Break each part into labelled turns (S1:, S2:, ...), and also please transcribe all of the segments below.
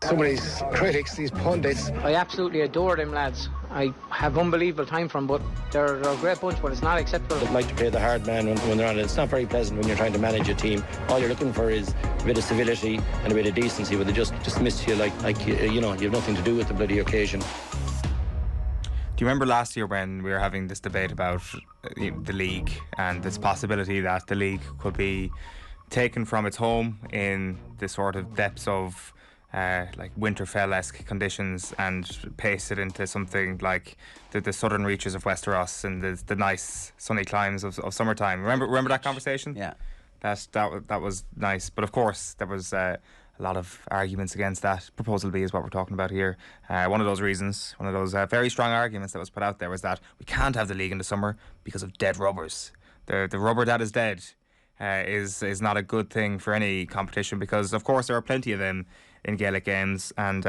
S1: Some of these critics, these pundits.
S2: I absolutely adore them lads. I have unbelievable time for them, but they're a great bunch, but it's not acceptable.
S3: They'd like to play the hard man when they're on it. It's not very pleasant when you're trying to manage a team. All you're looking for is a bit of civility and a bit of decency, but they just miss you like you know, you have nothing to do with the bloody occasion.
S4: Do you remember last year when we were having this debate about the league and this possibility that the league could be taken from its home in the sort of depths of like Winterfell-esque conditions and pasted into something like the southern reaches of Westeros and the nice sunny climes of summertime? Remember that conversation?
S5: Yeah.
S4: That was nice, but of course there was a lot of arguments against that. Proposal B is what we're talking about here. One of those reasons, one of those very strong arguments that was put out there was that we can't have the league in the summer because of dead rubbers. The rubber that is dead is not a good thing for any competition, because of course there are plenty of them in Gaelic games, and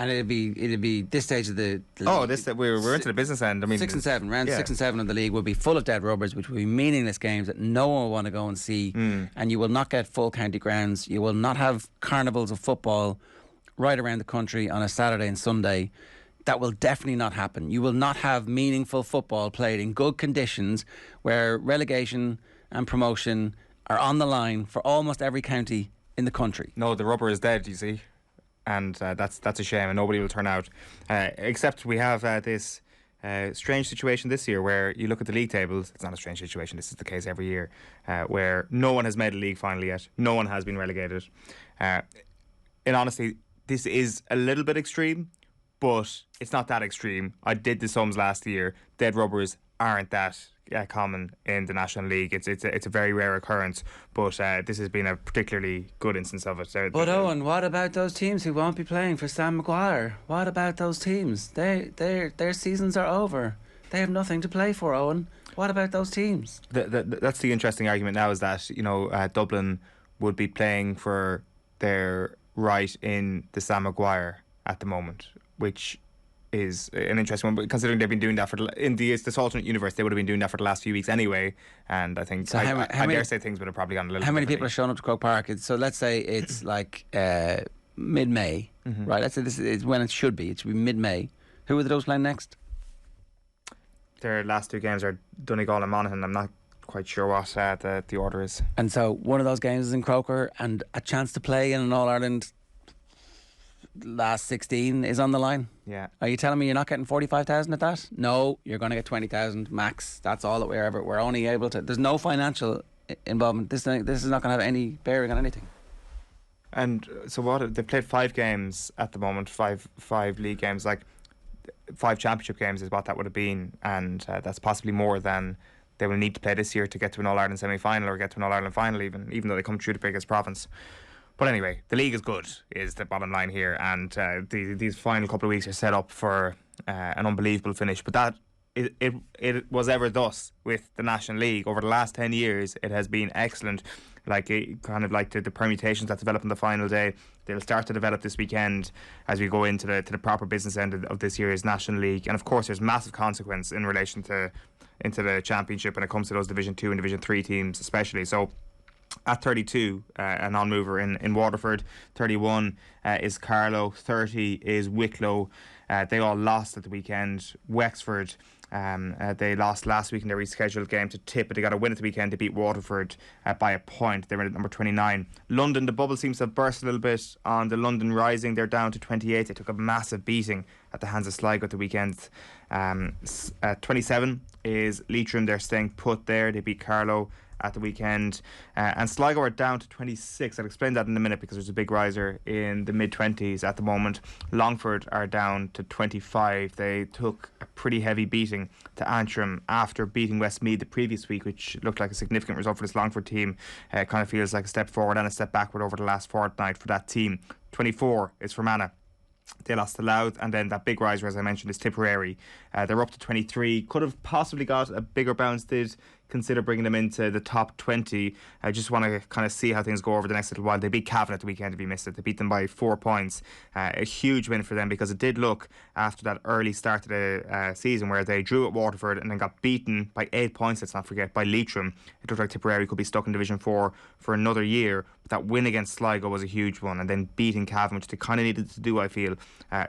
S5: it'd be this stage of the
S4: we're into the business end. I mean,
S5: 6 and 7 round 6 and 7 of the league will be full of dead rubbers, which will be meaningless games that no one will want to go and see, and you will not get full county grounds. You will not have carnivals of football right around the country on a Saturday and Sunday. That will definitely not happen. You will not have meaningful football played in good conditions where relegation and promotion are on the line for almost every county in the country.
S4: No, the rubber is dead, you see. And that's a shame, and nobody will turn out. Except we have this strange situation this year where you look at the league tables. It's not a strange situation, this is the case every year, where no one has made a league final yet. No one has been relegated. In honesty, this is a little bit extreme, but it's not that extreme. I did the sums last year. Dead rubbers aren't that common in the National League. It's a very rare occurrence, but this has been a particularly good instance of it.
S5: But Owen, what about those teams who won't be playing for Sam Maguire? What about those teams? Their seasons are over. They have nothing to play for, Owen. What about those teams?
S4: That's the interesting argument now, is that Dublin would be playing for their right in the Sam Maguire at the moment, which is an interesting one, but considering they've been doing that in this alternate universe, they would have been doing that for the last few weeks anyway. And I think
S5: so
S4: I dare say things would have probably gone a little.
S5: How many people are showing up to Croke Park? So let's say it's like mid-May, right? Let's say this is when it should be. It should be mid-May. Who are those playing next?
S4: Their last two games are Donegal and Monaghan. I'm not quite sure what the order is.
S5: And so one of those games is in Croker, and a chance to play in an All-Ireland last 16 is on the line.
S4: Yeah.
S5: Are you telling me you're not getting 45,000 at that? No, you're going to get 20,000 max. That's all that we're only able to. There's no financial involvement. This is not going to have any bearing on anything.
S4: And so what? They've played 5 games at the moment. Five league games, like 5 championship games is what that would have been, and that's possibly more than they will need to play this year to get to an All-Ireland semi-final or get to an All-Ireland final, even though they come through the biggest province. But anyway, the league is good, is the bottom line here, and these final couple of weeks are set up for an unbelievable finish. But that it was ever thus with the National League. Over the last 10 years, it has been excellent. Like kind of like the permutations that develop on the final day, they'll start to develop this weekend as we go into the proper business end of this year's National League. And of course, there's massive consequence in relation to into the Championship when it comes to those Division 2 and Division 3 teams especially. So at 32, a non-mover in Waterford. 31 is Carlow. 30 is Wicklow. They all lost at the weekend. Wexford, they lost last week in their rescheduled game to Tip, but they got a win at the weekend to beat Waterford by a point. They were at number 29. London, the bubble seems to have burst a little bit on the London Rising. They're down to 28. They took a massive beating at the hands of Sligo at the weekend. 27 is Leitrim. They're staying put there. They beat Carlow at the weekend, and Sligo are down to 26. I'll explain that in a minute because there's a big riser in the mid-20s at the moment. Longford are down to 25. They took a pretty heavy beating to Antrim after beating Westmeath the previous week, which looked like a significant result for this Longford team. It kind of feels like a step forward and a step backward over the last fortnight for that team. 24 is Fermanagh. They lost to Louth, and then that big riser, as I mentioned, is Tipperary. They're up to 23. Could have possibly got a bigger bounce, did consider bringing them into the top 20. I just want to kind of see how things go over the next little while. They beat Cavan at the weekend, if you missed it. They beat them by 4 points. A huge win for them, because it did look, after that early start to the season where they drew at Waterford and then got beaten by 8 points, let's not forget, by Leitrim. It looked like Tipperary could be stuck in Division 4 for another year. But that win against Sligo was a huge one, and then beating Cavan, which they kind of needed to do, I feel,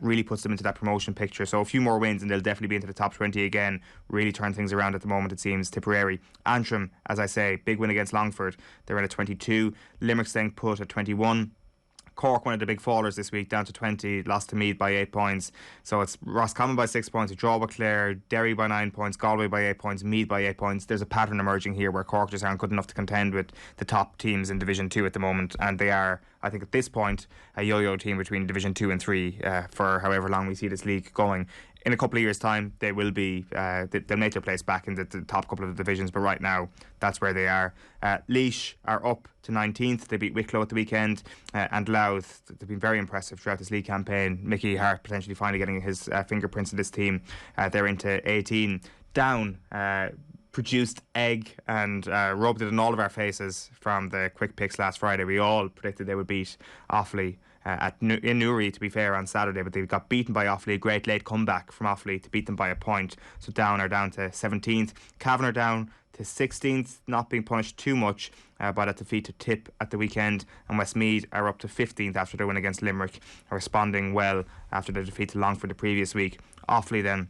S4: really puts them into that promotion picture. So a few more wins and they'll definitely be into the top 20 again. Really turn things around at the moment, it seems, Tipperary. Antrim, as I say, big win against Longford. They're in at 22. Limerick staying put at 21. Cork, one of the big fallers this week, down to 20, lost to Meath by 8 points. So it's Roscommon by 6 points, a draw with Clare, Derry by 9 points, Galway by 8 points, Meath by 8 points. There's a pattern emerging here where Cork just aren't good enough to contend with the top teams in Division 2 at the moment, and they are, I think at this point, a yo-yo team between Division 2 and 3 for however long we see this league going. In a couple of years' time, they will be, they'll make their place back in the top couple of the divisions, but right now, that's where they are. Laois are up to 19th. They beat Wicklow at the weekend, and Louth, they've been very impressive throughout this league campaign. Mickey Hart potentially finally getting his fingerprints in this team. They're into 18. Down, produced egg and rubbed it in all of our faces from the quick picks last Friday. We all predicted they would beat Offaly in Newry, to be fair, on Saturday, but they got beaten by Offaly. A great late comeback from Offaly to beat them by a point. So Down are down to 17th. Cavan are down to 16th, not being punished too much by that defeat to Tip at the weekend. And Westmeath are up to 15th after their win against Limerick, responding well after their defeat to Longford the previous week. Offaly then,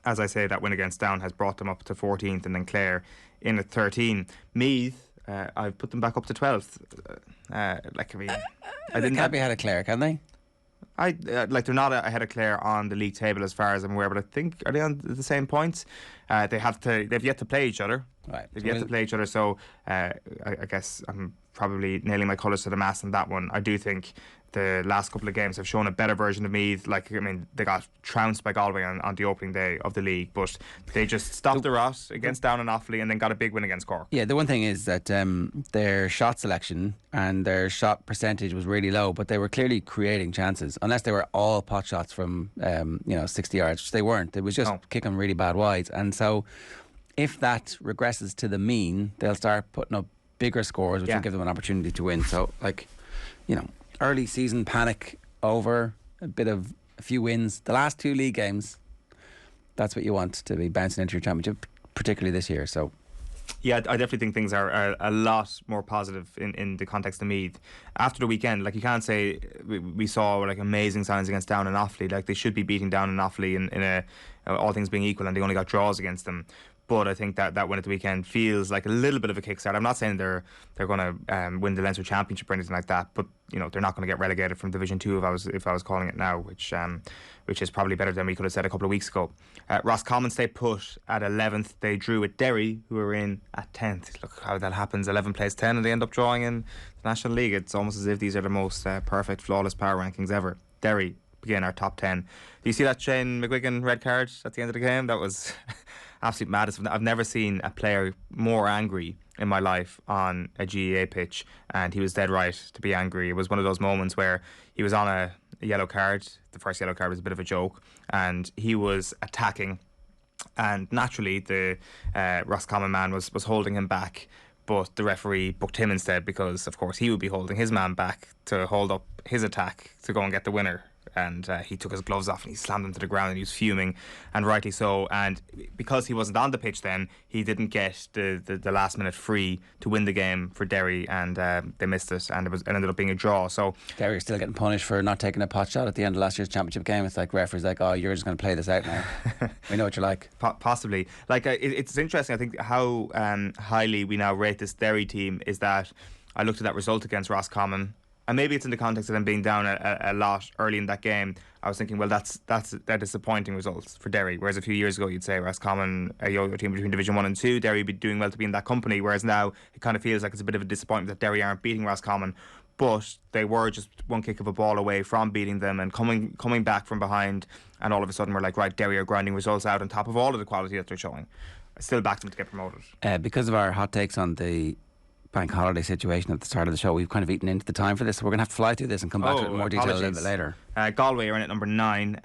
S4: as I say, that win against Down has brought them up to 14th, and then Clare in at 13. Meath, I've put them back up to 12th.
S5: They can't be ahead of Clare, can they?
S4: They're not ahead of Clare on the league table as far as I'm aware, but I think, are they on the same points? They've yet to play each other.
S5: Right.
S4: They've yet to play each other, so I guess I'm probably nailing my colours to the mast on that one. I do think the last couple of games have shown a better version of Meath. They got trounced by Galway on the opening day of the league, but they just stopped the rot against Down and Offaly and then got a big win against Cork.
S5: Yeah, the one thing is that their shot selection and their shot percentage was really low, but they were clearly creating chances, unless they were all pot shots from 60 yards, which they weren't. It was just kicking really bad wides. And so if that regresses to the mean, they'll start putting up bigger scores, which will give them an opportunity to win. So, early season panic over, a few wins. The last 2 league games, that's what you want to be bouncing into your championship, particularly this year. So,
S4: yeah, I definitely think things are a lot more positive in the context of Meath. After the weekend, you can't say we saw amazing signs against Down and Offaly. They should be beating Down and Offaly in all things being equal, and they only got draws against them. But I think that win at the weekend feels like a little bit of a kickstart. I'm not saying they're going to win the Leinster Championship or anything like that, but they're not going to get relegated from Division 2 if I was calling it now, which is probably better than we could have said a couple of weeks ago. Roscommon stay put at 11th. They drew with Derry, who are in at 10th. Look how that happens. 11 plays 10 and they end up drawing in the National League. It's almost as if these are the most perfect, flawless power rankings ever. Derry begin our top 10. Do you see that Shane McGuigan red card at the end of the game? That was absolute madness. I've never seen a player more angry in my life on a GAA pitch, and he was dead right to be angry. It was one of those moments where he was on a yellow card. The first yellow card was a bit of a joke, and he was attacking, and naturally the Roscommon man was holding him back, but the referee booked him instead, because of course he would be holding his man back to hold up his attack to go and get the winner. And he took his gloves off and he slammed them to the ground, and he was fuming, and rightly so. And because he wasn't on the pitch then, he didn't get the last minute free to win the game for Derry, and they missed it, and it ended up being a draw. So
S5: Derry are still getting punished for not taking a pot shot at the end of last year's championship game. It's like referees oh, you're just going to play this out now. We know what you're like.
S4: Possibly. It's interesting, I think, how highly we now rate this Derry team. Is that I looked at that result against Roscommon, and maybe it's in the context of them being down a lot early in that game. I was thinking, well, that's disappointing results for Derry. Whereas a few years ago, you'd say Roscommon, a yo-yo team between Division 1 and 2, Derry would be doing well to be in that company. Whereas now, it kind of feels like it's a bit of a disappointment that Derry aren't beating Roscommon. But they were just one kick of a ball away from beating them and coming back from behind. And all of a sudden, we're like, right, Derry are grinding results out on top of all of the quality that they're showing. I still back them to get promoted.
S5: Because of our hot takes on the bank holiday situation at the start of the show. We've kind of eaten into the time for this, so we're going to have to fly through this and come back to it in more detail a little bit later.
S4: Galway are in at number 9.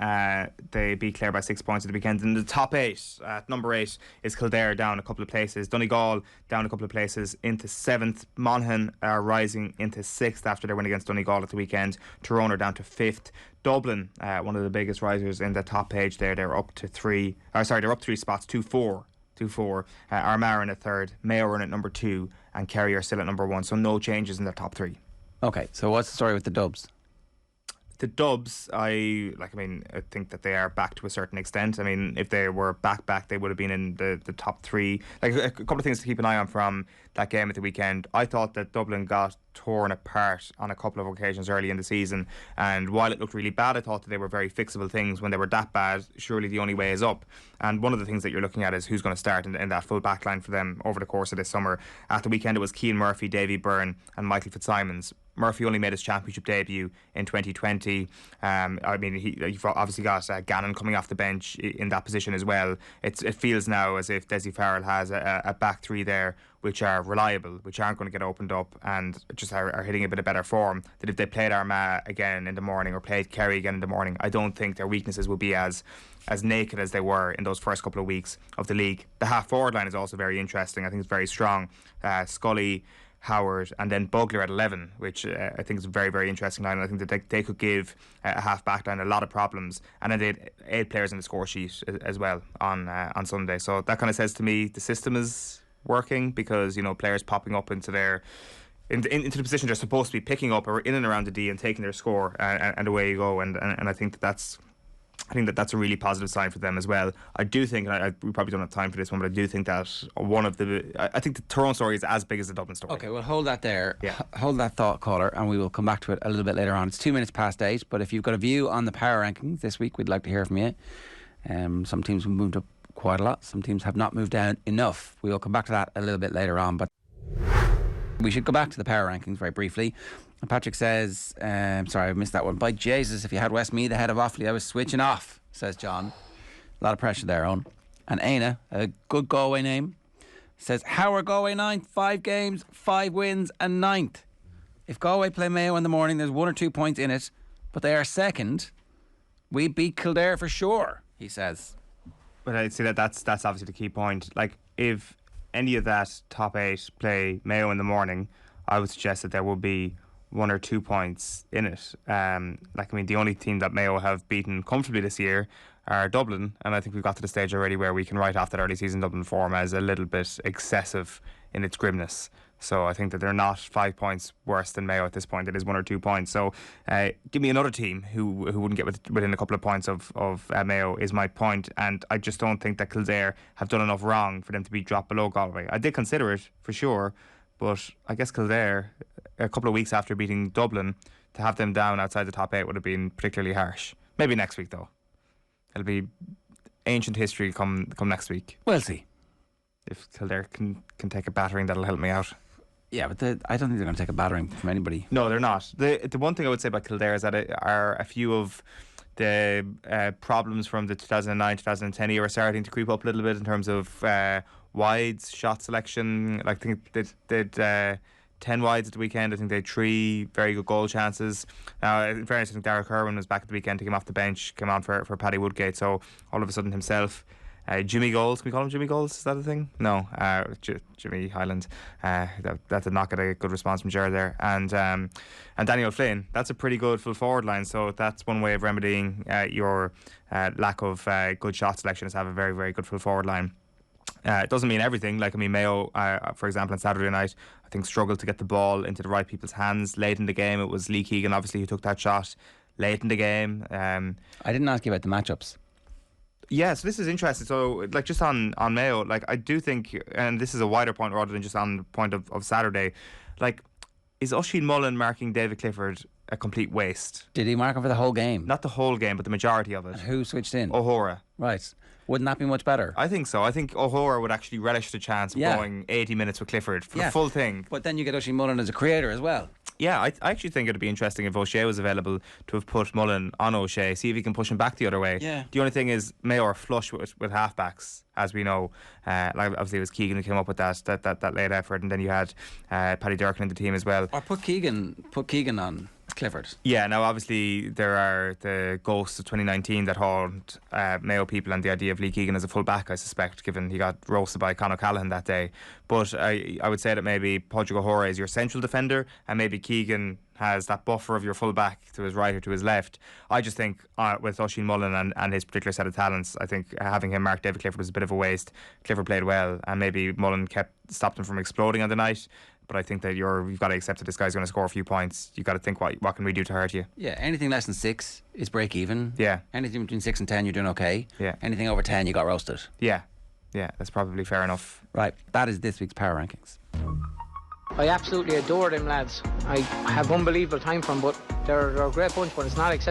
S4: They beat Clare by 6 points at the weekend. In the top 8, at number 8 is Kildare, down a couple of places. Donegal down a couple of places into 7th. Monaghan are rising into 6th after their win against Donegal at the weekend. Tyrone are down to 5th. Dublin, one of the biggest risers in the top page there. They're up 3 spots, 2-4. Armagh in at 3rd, Mayo are in at number 2, and Kerry are still at number 1. So no changes in their top 3.
S5: Okay, so what's the story with the Dubs?
S4: The Dubs, I think that they are back to a certain extent. I mean, if they were back, they would have been in the top 3. Like, a couple of things to keep an eye on from that game at the weekend. I thought that Dublin got torn apart on a couple of occasions early in the season, and while it looked really bad, I thought that they were very fixable things. When they were that bad, surely the only way is up. And one of the things that you're looking at is who's going to start in that full back line for them over the course of this summer. At the weekend, it was Cian Murphy, Davy Byrne and Michael Fitzsimons. Murphy only made his championship debut in 2020. You've obviously got Gannon coming off the bench in that position as well. It feels now as if Desi Farrell has a back 3 there which are reliable, which aren't going to get opened up, and just are hitting a bit of better form. That if they played Armagh again in the morning or played Kerry again in the morning, I don't think their weaknesses will be as naked as they were in those first couple of weeks of the league. The half-forward line is also very interesting. I think it's very strong. Scully, Howard, and then Bugler at 11, which I think is a very, very interesting line. I think that they could give a half-back line a lot of problems. And then they had 8 players in the score sheet as well on Sunday. So that kind of says to me the system is working, because players popping up into their into the position they're supposed to be picking up, or in and around the D, and taking their score, and away you go. And I think that's a really positive sign for them as well. I do think, and we probably don't have time for this one, but I do think that I think the Tyrone story is as big as the Dublin story.
S5: Okay, well, hold that there.
S4: Yeah.
S5: Hold that thought, caller, and we will come back to it a little bit later on. It's 2 minutes past 8, but if you've got a view on the power rankings this week, we'd like to hear from you. Some teams have moved up quite a lot. Some teams have not moved down enough. We will come back to that a little bit later on, but we should go back to the power rankings very briefly. Patrick says, sorry, I missed that one. By Jesus, if you had Westmeath ahead of Offaly, I was switching off, says John. A lot of pressure there, Owen. And Aina, a good Galway name, says, how are Galway 9th? 5 games, 5 wins and 9th. If Galway play Mayo in the morning, there's 1 or 2 points in it, but they are second. We beat Kildare for sure, he says.
S4: But I'd say that's obviously the key point. Like, if any of that top 8 play Mayo in the morning, I would suggest that there will be 1 or 2 points in it. The only team that Mayo have beaten comfortably this year are Dublin, and I think we've got to the stage already where we can write off that early season Dublin form as a little bit excessive in its grimness. So I think that they're not 5 points worse than Mayo at this point. It is 1 or 2 points. So give me another team who wouldn't get within a couple of points of Mayo is my point. And I just don't think that Kildare have done enough wrong for them to be dropped below Galway. I did consider it for sure, but I guess Kildare, a couple of weeks after beating Dublin, to have them down outside the top 8 would have been particularly harsh. Maybe next week though. It'll be ancient history come next week.
S5: We'll see.
S4: If Kildare can take a battering, that'll help me out.
S5: Yeah, but I don't think they're going to take a battering from anybody.
S4: No, they're not. The one thing I would say about Kildare is that are a few of the problems from the 2009-2010 era starting to creep up a little bit in terms of wides, shot selection. I think they did 10 wides at the weekend. I think they had 3 very good goal chances. Now, in fairness, I think Darragh Kerwin was back at the weekend to come off the bench, came on for Paddy Woodgate. So all of a sudden himself... Jimmy Goals, can we call him Jimmy Goals? Is that a thing? No, Jimmy Highland. That did not get a good response from Gerard there. And Daniel Flynn, that's a pretty good full forward line. So that's one way of remedying your lack of good shot selection, is to have a very, very good full forward line. It doesn't mean everything. Mayo, for example, on Saturday night, I think struggled to get the ball into the right people's hands late in the game. It was Lee Keegan, obviously, who took that shot late in the game.
S5: I didn't ask you about the matchups.
S4: Yeah, so this is interesting. So, just on Mayo, I do think, and this is a wider point rather than just on the point of Saturday, is Oisin Mullen marking David Clifford a complete waste?
S5: Did he mark him for the whole game?
S4: Not the whole game, but the majority of it.
S5: And who switched in?
S4: O'Hora.
S5: Right. Wouldn't that be much better?
S4: I think so. I think O'Hora would actually relish the chance of going 80 minutes with Clifford for the full thing.
S5: But then you get Oisin Mullen as a creator as well.
S4: Yeah, I actually think it'd be interesting if O'Shea was available to have put Mullen on O'Shea, see if he can push him back the other way.
S5: Yeah.
S4: The only thing is Mayo are flush with halfbacks as we know. Like obviously it was Keegan who came up with that late effort, and then you had Paddy Durkin in the team as well.
S5: Or put Keegan on Clifford.
S4: Yeah, now obviously there are the ghosts of 2019 that haunt Mayo people and the idea of Lee Keegan as a full back, I suspect, given he got roasted by Conor Callaghan that day. But I would say that maybe Padraig O'Hora is your central defender, and maybe Keegan has that buffer of your full back to his right or to his left. I just think with Oisín Mullen and his particular set of talents, I think having him mark David Clifford was a bit of a waste. Clifford played well, and maybe Mullen stopped him from exploding on the night. But I think that you've got to accept that this guy's going to score a few points. You've got to think, what can we do to hurt you?
S5: Yeah, anything less than 6 is break even.
S4: Yeah.
S5: Anything between 6 and 10, you're doing okay.
S4: Yeah.
S5: Anything over 10, you got roasted.
S4: Yeah, that's probably fair enough.
S5: Right, that is this week's Power Rankings.
S2: I absolutely adore them lads. I have unbelievable time for them, but they're a great bunch, but it's not acceptable.